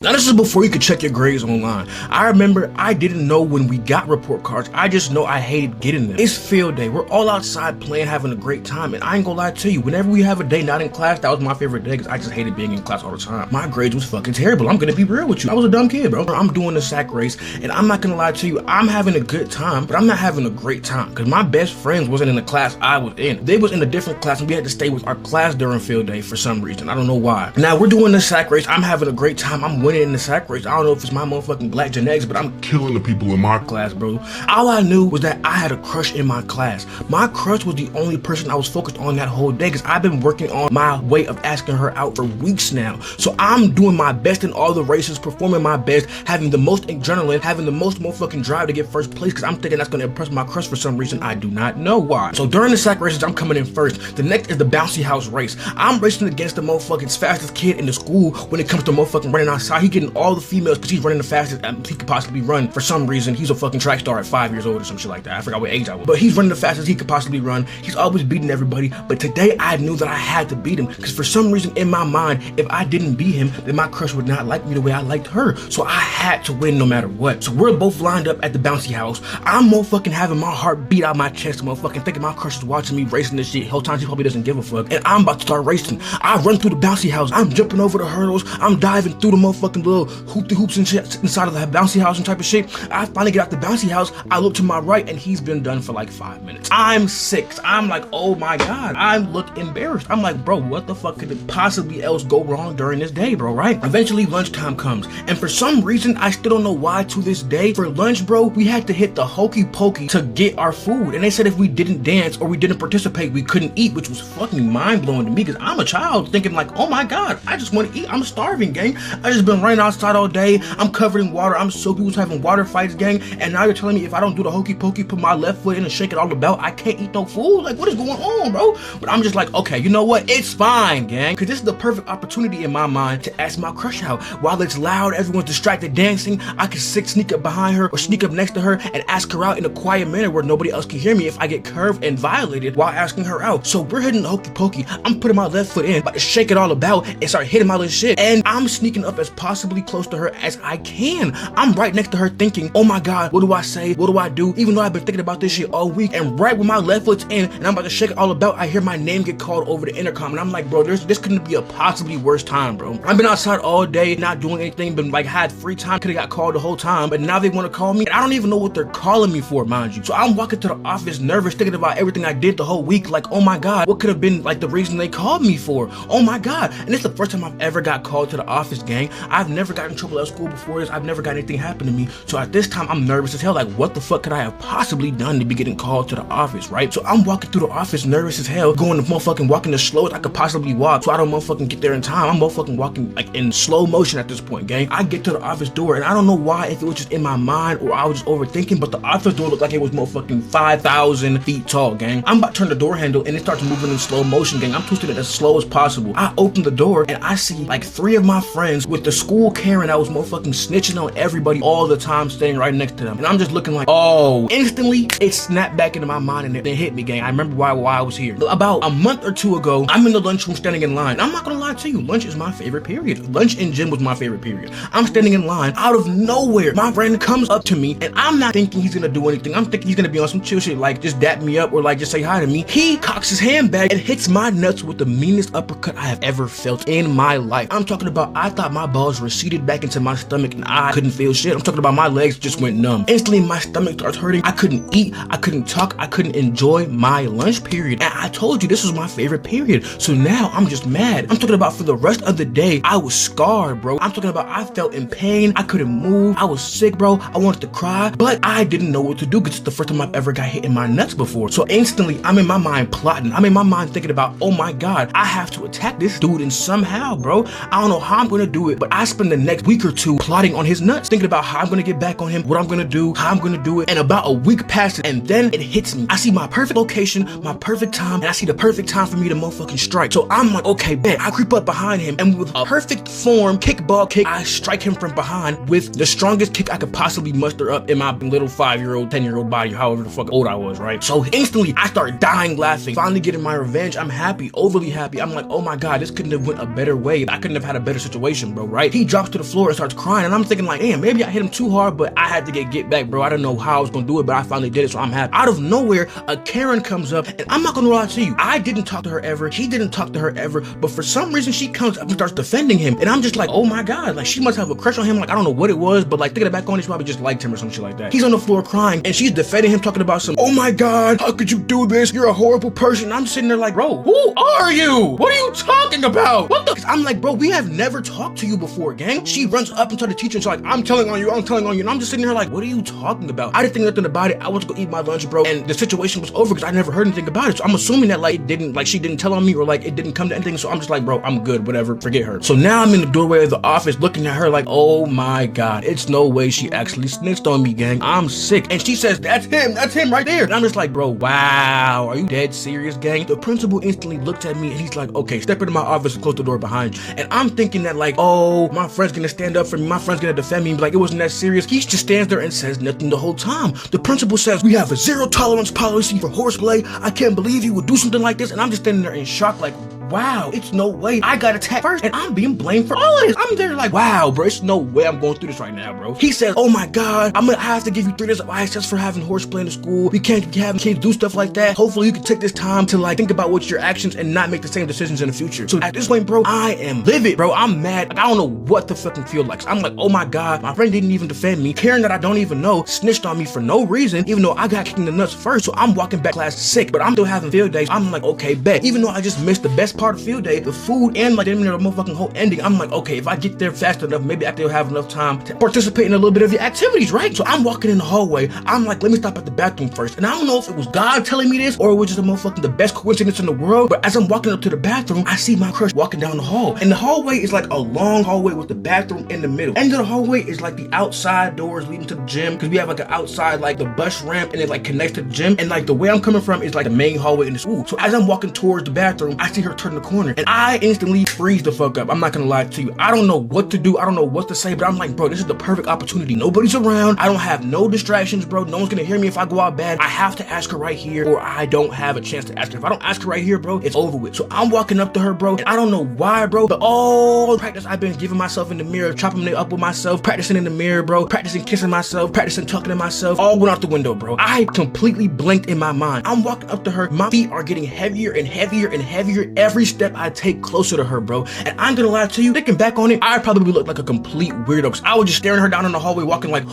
Now this is before you could check your grades online. I remember I didn't know when we got report cards. I just know I hated getting them. It's field day. We're all outside playing, having a great time. And I ain't gonna lie to you, whenever we have a day not in class, that was my favorite day because I just hated being in class all the time. My grades was fucking terrible. I'm gonna be real with you. I was a dumb kid, bro. I'm doing the sack race and I'm not gonna lie to you, I'm having a good time, but I'm not having a great time because my best friends wasn't in the class I was in. They was in a different class and we had to stay with our class during field day for some reason. I don't know why. Now we're doing the sack race. I'm having a great time. I'm winning in the sack race. I don't know if it's my motherfucking black genetics, but I'm killing the people in my class, bro. All I knew was that I had a crush in my class. My crush was the only person I was focused on that whole day because I've been working on my way of asking her out for weeks now. So I'm doing my best in all the races, performing my best, having the most adrenaline, having the most motherfucking drive to get first place because I'm thinking that's going to impress my crush for some reason. I do not know why. So during the sack races, I'm coming in first. The next is the bouncy house race. I'm racing against the motherfucking fastest kid in the school when it comes to motherfucking running outside. He getting all the females because he's running the fastest he could possibly run. For some reason, he's a fucking track star at 5 years old or some shit like that. I forgot what age I was. But he's running the fastest he could possibly run. He's always beating everybody. But today, I knew that I had to beat him because for some reason in my mind, if I didn't beat him, then my crush would not like me the way I liked her. So I had to win no matter what. So we're both lined up at the bouncy house. I'm motherfucking having my heart beat out my chest, motherfucking thinking my crush is watching me racing this shit. Whole time she probably doesn't give a fuck. And I'm about to start racing. I run through the bouncy house. I'm jumping over the hurdles. I'm diving through the motherfucking little hoopty hoops and shit inside of the bouncy house and type of shit. I finally get out the bouncy house. I look to my right and he's been done for like 5 minutes. I'm 6. I'm like, oh my God. I look embarrassed. I'm like, bro, what the fuck could it possibly else go wrong during this day, bro, right? Eventually lunchtime comes and for some reason, I still don't know why to this day, for lunch, bro, we had to hit the hokey pokey to get our food. And they said if we didn't dance or we didn't participate, we couldn't eat, which was fucking mind blowing to me because I'm a child thinking like, oh my God, I just want to eat. I'm starving, gang. I just been running outside all day. I'm covered in water. I'm so was having water fights, gang, and now you're telling me if I don't do the hokey pokey, put my left foot in and shake it all about, I can't eat no food? Like, what is going on, bro? But I'm just like, okay, you know what? It's fine, gang, because this is the perfect opportunity in my mind to ask my crush out. While it's loud, everyone's distracted dancing, I can sneak up behind her or sneak up next to her and ask her out in a quiet manner where nobody else can hear me if I get curved and violated while asking her out. So we're hitting the hokey pokey. I'm putting my left foot in, about to shake it all about and start hitting my little shit. And I'm sneaking up as possibly close to her as I can. I'm right next to her thinking, oh my God, what do I say? What do I do? Even though I've been thinking about this shit all week, and right when my left foot's in and I'm about to shake it all about, I hear my name get called over the intercom and I'm like, bro, this couldn't be a possibly worse time, bro. I've been outside all day, not doing anything, been like had free time, could've got called the whole time, but now they want to call me and I don't even know what they're calling me for, mind you. So I'm walking to the office nervous, thinking about everything I did the whole week, like, oh my God, what could have been like the reason they called me for? Oh my God. And it's the first time I've ever got called to the office, gang. I've never gotten in trouble at school before this. I've never got anything happen to me. So at this time, I'm nervous as hell. Like, what the fuck could I have possibly done to be getting called to the office, right? So I'm walking through the office nervous as hell, going to motherfucking walking the slowest I could possibly walk so I don't motherfucking get there in time. I'm motherfucking walking like in slow motion at this point, gang. I get to the office door and I don't know why, if it was just in my mind or I was just overthinking, but the office door looked like it was motherfucking 5,000 feet tall, gang. I'm about to turn the door handle and it starts moving in slow motion, gang. I'm twisting it as slow as possible. I open the door and I see like 3 of my friends with the school Karen that was motherfucking snitching on everybody all the time, staying right next to them. And I'm just looking like, oh, instantly it snapped back into my mind and it hit me, gang. I remember why I was here. About a month or 2 ago, I'm in the lunchroom standing in line. I'm not gonna lie to you, lunch is my favorite period. Lunch in gym was my favorite period. I'm standing in line, out of nowhere, my friend comes up to me and I'm not thinking he's gonna do anything. I'm thinking he's gonna be on some chill shit, like just dap me up or like just say hi to me. He cocks his handbag and hits my nuts with the meanest uppercut I have ever felt in my life. I'm talking about, I thought my balls receded back into my stomach and I couldn't feel shit. I'm talking about my legs just went numb. Instantly my stomach starts hurting. I couldn't eat, I couldn't talk, I couldn't enjoy my lunch period. And I told you this was my favorite period. So now I'm just mad. I'm talking about for the rest of the day, I was scarred, bro. I'm talking about I felt in pain, I couldn't move, I was sick, bro. I wanted to cry, but I didn't know what to do because it's the first time I've ever got hit in my nuts before. So instantly I'm in my mind plotting. I'm in my mind thinking about, oh my God, I have to attack this dude and somehow, bro. I don't know how I'm gonna do it, but I spend the next week or 2 plotting on his nuts, thinking about how I'm gonna get back on him, what I'm gonna do, how I'm gonna do it. And about a week passes and then it hits me. I see my perfect location, my perfect time, and I see the perfect time for me to motherfucking strike. So I'm like, okay, bet. I creep up behind him and with a perfect form kickball kick, I strike him from behind with the strongest kick I could possibly muster up in my little 5-year-old, 10-year-old body, however the fuck old I was, right? So instantly I start dying laughing, finally getting my revenge. I'm happy, overly happy. I'm like, oh my God, this couldn't have went a better way. I couldn't have had a better situation, bro, right? right? He drops to the floor and starts crying, and I'm thinking like, damn, maybe I hit him too hard, but I had to get back, bro. I didn't know how I was gonna do it, but I finally did it, so I'm happy. Out of nowhere, a Karen comes up, and I'm not gonna lie to you, I didn't talk to her ever, he didn't talk to her ever, but for some reason she comes up and starts defending him, and I'm just like, oh my god, like she must have a crush on him. Like I don't know what it was, but like thinking back on it, she probably just liked him or some shit like that. He's on the floor crying, and she's defending him, talking about some, oh my god, how could you do this? You're a horrible person. I'm sitting there like, bro, who are you? What are you talking about? What the? I'm like, bro, we have never talked to you before, gang. She runs up into the teacher and she's like, I'm telling on you, and I'm just sitting there like, what are you talking about? I didn't think nothing about it. I went to go eat my lunch, bro, and the situation was over because I never heard anything about it. So I'm assuming that like she didn't tell on me, or like it didn't come to anything. So I'm just like, bro, I'm good, whatever, forget her. So now I'm in the doorway of the office looking at her like, oh my god, it's no way she actually snitched on me, gang. I'm sick. And she says, that's him right there. And I'm just like, bro, wow, are you dead serious, gang? The principal instantly looked at me and he's like, okay, step into my office and close the door behind you. And I'm thinking that like, oh, my friend's gonna stand up for me, my friend's gonna defend me, like it wasn't that serious. He just stands there and says nothing the whole time. The principal says, we have a zero tolerance policy for horseplay. I can't believe you would do something like this. And I'm just standing there in shock like, wow, it's no way I got attacked first and I'm being blamed for all of this. I'm there like, wow, bro, it's no way I'm going through this right now, bro. He says, oh my god, I have to give you 3 days of ISS for having horseplay in the school. We can't have kids do stuff like that. Hopefully you can take this time to like think about what's your actions and not make the same decisions in the future. So at this point, bro, I am livid, bro. I'm mad. Like, I don't know what to fucking feel like. So I'm like, oh my god, my friend didn't even defend me. Karen that I don't even know snitched on me for no reason, even though I got kicked in the nuts first. So I'm walking back class sick, but I'm still having field days. I'm like, okay, bet. Even though I just missed the best part of field day, the food and like the motherfucking whole ending, I'm like, okay, if I get there fast enough, maybe I will have enough time to participate in a little bit of the activities, right? So I'm walking in the hallway. I'm like, let me stop at the bathroom first. And I don't know if it was God telling me this or it was just a motherfucking the best coincidence in the world. But as I'm walking up to the bathroom, I see my crush walking down the hall. And the hallway is like a long hallway with the bathroom in the middle. End of the hallway is like the outside doors leading to the gym, because we have like an outside, like the bus ramp, and it like connects to the gym. And like the way I'm coming from is like the main hallway in the school. So as I'm walking towards the bathroom, I see her turn the corner and I instantly freeze the fuck up. I'm not gonna lie to you. I don't know what to do. I don't know what to say, but I'm like, bro, this is the perfect opportunity. Nobody's around. I don't have no distractions, bro. No one's gonna hear me if I go out bad. I have to ask her right here, or I don't have a chance to ask her. If I don't ask her right here, bro, it's over with. So I'm walking up to her, bro, and I don't know why, bro, but all the practice I've been giving myself in the mirror, chopping it up with myself, practicing in the mirror, bro, practicing kissing myself, practicing talking to myself, all went out the window, bro. I completely blinked in my mind. I'm walking up to her. My feet are getting heavier and heavier and heavier every step I take closer to her, bro. And I'm gonna lie to you, thinking back on it, I probably looked like a complete weirdo, because I was just staring her down in the hallway, walking like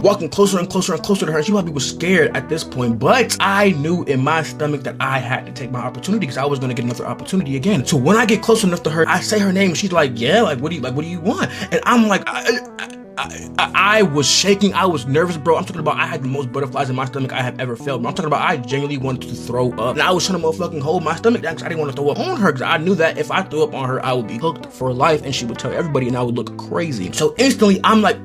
walking closer and closer and closer to her. She probably was scared at this point, but I knew in my stomach that I had to take my opportunity, because I was gonna get another opportunity again. So when I get close enough to her, I say her name, and she's like, yeah, like what do you want? And I'm like, I was shaking. I was nervous, bro. I'm talking about I had the most butterflies in my stomach I have ever felt. Bro. I'm talking about I genuinely wanted to throw up. And I was trying to motherfucking hold my stomach down because I didn't want to throw up on her, because I knew that if I threw up on her, I would be hooked for life and she would tell everybody and I would look crazy. So instantly, I'm like,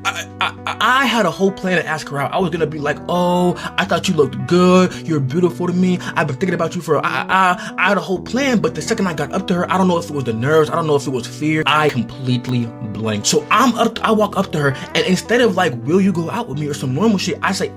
I had a whole plan to ask her out. I was gonna be like, oh, I thought you looked good. You're beautiful to me. I've been thinking about you for I had a whole plan, but the second I got up to her, I don't know if it was the nerves. I don't know if it was fear. I completely blanked. So I walk up to her, and instead of like, will you go out with me or some normal shit, I say,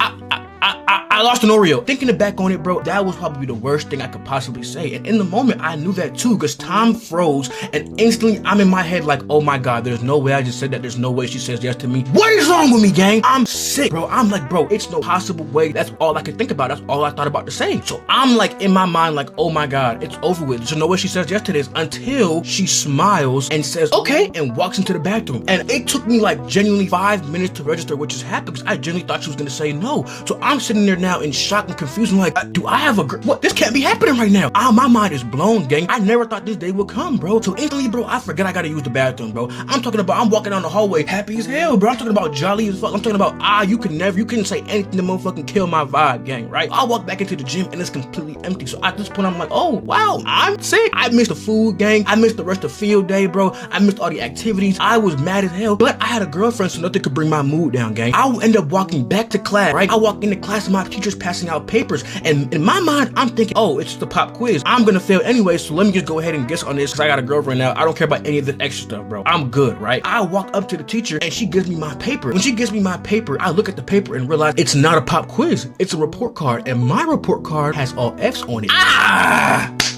I lost an Oreo. Thinking back on it, bro, that was probably the worst thing I could possibly say. And in the moment, I knew that too, because time froze, and instantly I'm in my head like, oh my god, there's no way I just said that. There's no way she says yes to me. What is wrong with me, gang? I'm sick, bro. I'm like, bro, it's no possible way. That's all I could think about. That's all I thought about to say. So I'm like in my mind like, oh my god, it's over with. There's no way she says yes to this, until she smiles and says, okay, and walks into the bathroom. And it took me like genuinely 5 minutes to register what just happened, because I genuinely thought she was gonna say no. So I'm sitting there now in shock and confusion, like, do I have a girl? What? This can't be happening right now. My mind is blown, gang. I never thought this day would come, bro. So instantly, bro, I forget I gotta use the bathroom, bro. I'm walking down the hallway happy as hell, bro. I'm talking about jolly as fuck. I'm talking about, you couldn't say anything to motherfucking kill my vibe, gang, right? I walk back into the gym and it's completely empty. So at this point, I'm like, oh, wow, I'm sick. I missed the food, gang. I missed the rest of field day, bro. I missed all the activities. I was mad as hell, but I had a girlfriend, so nothing could bring my mood down, gang. I would end up walking back to class, right? I walk into class and my teacher's passing out papers, and in my mind, I'm thinking, oh, it's the pop quiz. I'm gonna fail anyway, so let me just go ahead and guess on this, because I got a girlfriend now. I don't care about any of the extra stuff, bro. I'm good, right? I walk up to the teacher and she gives me my paper. When she gives me my paper, I look at the paper and realize it's not a pop quiz. It's a report card, and my report card has all F's on it.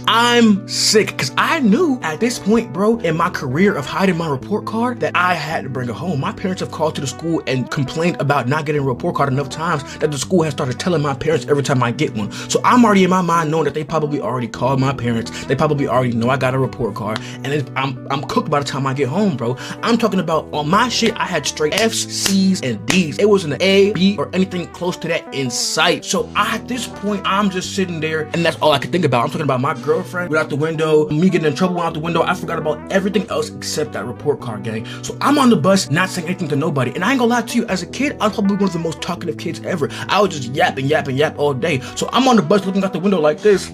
I'm sick, because I knew at this point, bro, in my career of hiding my report card, that I had to bring it home. My parents have called to the school and complained about not getting a report card enough times that the school has started telling my parents every time I get one. So I'm already in my mind knowing that they probably already called my parents. They probably already know I got a report card, and I'm cooked by the time I get home, bro. I'm talking about on my shit, I had straight F's, C's, and D's. It wasn't an A, B, or anything close to that in sight. So at this point, I'm just sitting there, and that's all I could think about. I'm talking about my girlfriend went out the window, me getting in trouble out the window. I forgot about everything else except that report card, gang. So I'm on the bus, not saying anything to nobody. And I ain't gonna lie to you, as a kid, I was probably one of the most talkative kids ever. I was just yap all day. So I'm on the bus looking out the window like this.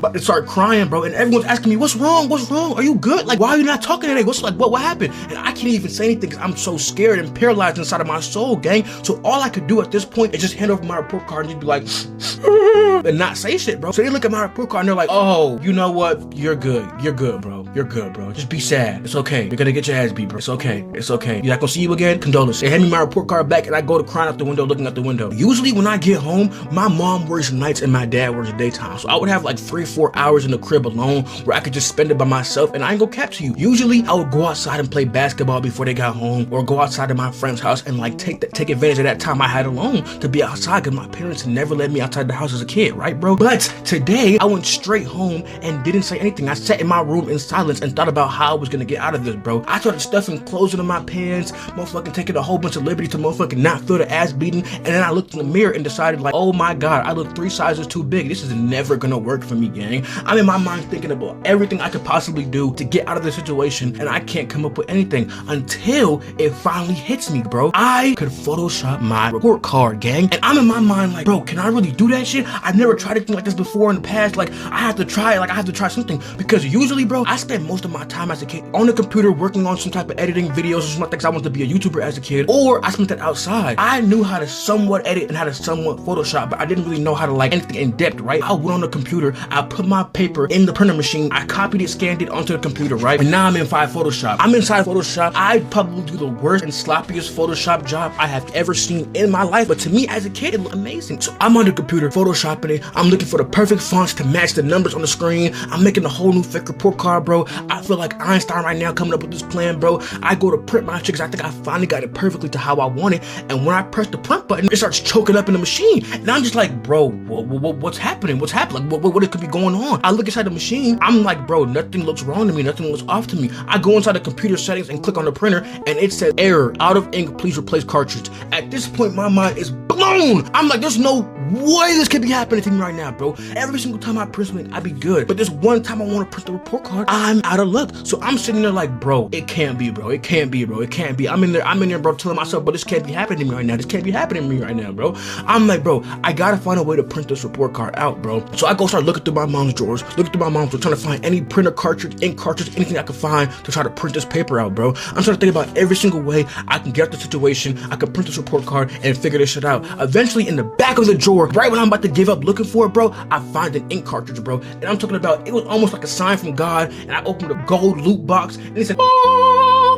But it started crying, bro, and everyone's asking me, what's wrong? What's wrong? Are you good? Like, why are you not talking today? What happened? And I can't even say anything because I'm so scared and paralyzed inside of my soul, gang. So all I could do at this point is just hand over my report card and just be like, and not say shit, bro. So they look at my report card and they're like, oh, you know what? You're good. You're good, bro. You're good, bro. Just be sad. It's okay. You're gonna get your ass beat, bro. It's okay. It's okay. You're not gonna see you again? Condolences. They hand me my report card back and I go to crying out the window, looking out the window. Usually when I get home, my mom works nights and my dad works daytime. So I would have like 3-4 hours in the crib alone where I could just spend it by myself, and I ain't gonna cap to you. Usually I would go outside and play basketball before they got home, or go outside to my friend's house and like take advantage of that time I had alone to be outside, because my parents never let me outside the house as a kid, right, bro? But today I went straight home and didn't say anything. I sat in my room in silence and thought about how I was gonna get out of this, bro. I started stuffing clothes into my pants, motherfucking taking a whole bunch of liberties to motherfucking not feel the ass beating, and then I looked in the mirror and decided like, oh my god, I look 3 sizes too big. This is never gonna work for me, gang. I'm in my mind thinking about everything I could possibly do to get out of the situation, and I can't come up with anything until it finally hits me, bro. I could Photoshop my report card, gang, and I'm in my mind like, bro, can I really do that shit? I've never tried anything like this before in the past. Like, I have to try it. Like, I have to try something, because usually, bro, I spent most of my time as a kid on the computer working on some type of editing videos or something like that, because I wanted to be a YouTuber as a kid, or I spent that outside. I knew how to somewhat edit and how to somewhat Photoshop, but I didn't really know how to like anything in depth, right? I went on the computer, I put my paper in the printer machine, I copied it, scanned it onto the computer, right? And now I'm inside Photoshop. I'm inside Photoshop. I probably do the worst and sloppiest Photoshop job I have ever seen in my life, but to me as a kid, it looked amazing. So I'm on the computer Photoshopping it. I'm looking for the perfect fonts to match the numbers on the screen. I'm making a whole new fake report card, bro. I feel like Einstein right now coming up with this plan, bro. I go to print my shit because I think I finally got it perfectly to how I want it, and when I press the print button, it starts choking up in the machine, and I'm just like, bro, what's happening? What's happening? Like, what could be going on? I look inside the machine, I'm like, bro, nothing looks wrong to me, nothing looks off to me. I go inside the computer settings and click on the printer, and it says error, out of ink, please replace cartridge. At this point, my mind is blown. I'm like, there's no way this could be happening to me right now, bro. Every single time I print something, I be good, but this one time I want to print the report card, I'm out of luck. So I'm sitting there like, bro, it can't be, bro. It can't be, bro. It can't be. I'm in there, bro, telling myself, but this can't be happening to me right now. This can't be happening to me right now, bro. I'm like, bro, I gotta find a way to print this report card out, bro. So I go start looking through my mom's drawers, trying to find any printer cartridge, ink cartridge, anything I can find to try to print this paper out, bro. I'm trying to think about every single way I can get out the situation, I can print this report card and figure this shit out. Eventually, in the back of the drawer, right when I'm about to give up looking for it, bro, I find an ink cartridge, bro. And I'm talking about, it was almost like a sign from God, and I opened a gold loot box, and it said,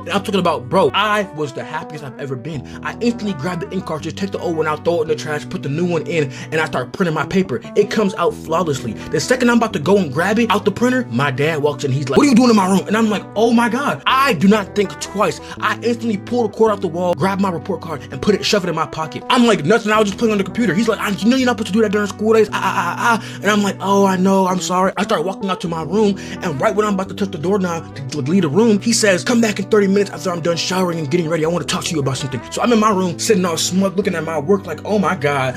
and I'm talking about, bro, I was the happiest I've ever been. I instantly grabbed the ink cartridge, take the old one out, throw it in the trash, put the new one in, and I start printing my paper. It comes out flawlessly. The second I'm about to go and grab it out the printer, my dad walks in, he's like, what are you doing in my room? And I'm like, oh my God. I do not think twice. I instantly pull the cord out the wall, grab my report card, and shove it in my pocket. I'm like, nothing, I was just playing on the computer. He's like, you know you're not supposed to do that during school days, And I'm like, oh, I know, I'm sorry. I start walking out to my room, and right when I'm about to touch the doorknob to leave the room, he says, come back in 30 minutes after I'm done showering and getting ready. I want to talk to you about something. So I'm in my room, sitting all smug, looking at my work like, oh my God,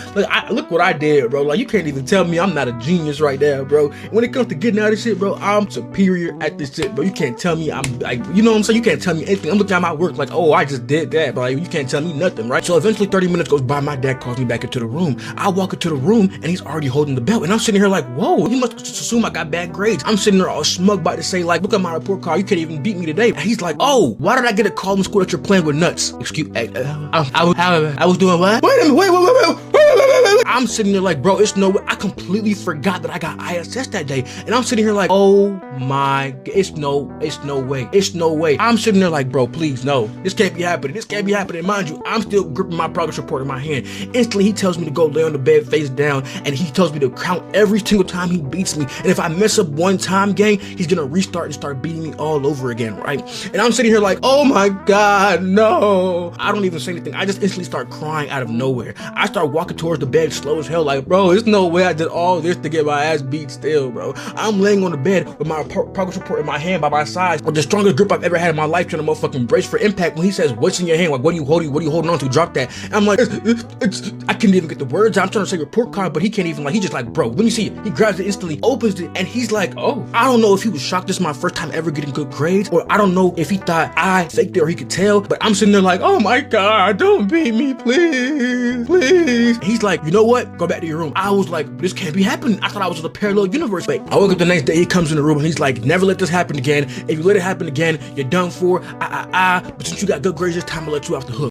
look what I did, bro. Like, you can't even tell me I'm not a genius right now, bro. When it comes to getting out of shit, bro, I'm superior at this shit, bro. You can't tell me I'm like, you know what I'm saying? You can't tell me anything. I'm looking at my work like, oh, I just did that, but like, you can't tell me nothing, right? So eventually 30 minutes goes by, my dad calls me back into the room. I walk into the room and he's already holding the belt, and I'm sitting here like, whoa, he must just assume I got bad grades. I'm sitting there all smug about to say like, look at my report card, you can't even beat me today. And he's like, oh, why did I get a call in school that you're playing with nuts? Excuse me, I was doing what? Wait a minute, wait. I'm sitting there like, bro, it's no way. I completely forgot that I got ISS that day. And I'm sitting here like, oh my, it's no way. I'm sitting there like, bro, please, no. This can't be happening. This can't be happening. Mind you, I'm still gripping my progress report in my hand. Instantly, he tells me to go lay on the bed face down, and he tells me to count every single time he beats me. And if I mess up one time, gang, he's gonna restart and start beating me all over again, right? And I'm sitting here like, oh my God, no. I don't even say anything. I just instantly start crying out of nowhere. I start walking towards the bed slow as hell, like, bro, there's no way I did all this to get my ass beat still, bro. I'm laying on the bed with my progress report in my hand by my side, with the strongest grip I've ever had in my life, trying to motherfucking brace for impact. When he says, what's in your hand? Like, what are you holding on to? Drop that. And I'm like, I couldn't even get the words out. I'm trying to say report card, but he can't even, like, he just like, bro, let me see it. He grabs it instantly, opens it, and he's like, oh. I don't know if he was shocked this is my first time ever getting good grades, or I don't know if he thought I faked it or he could tell, but I'm sitting there like, oh my God, don't beat me, please, please. And he's like, you know what? Go back to your room. I was like, this can't be happening. I thought I was in a parallel universe. But I woke up the next day, he comes in the room and he's like, never let this happen again. If you let it happen again, you're done for. But since you got good grades this time, I'll let you off the hook.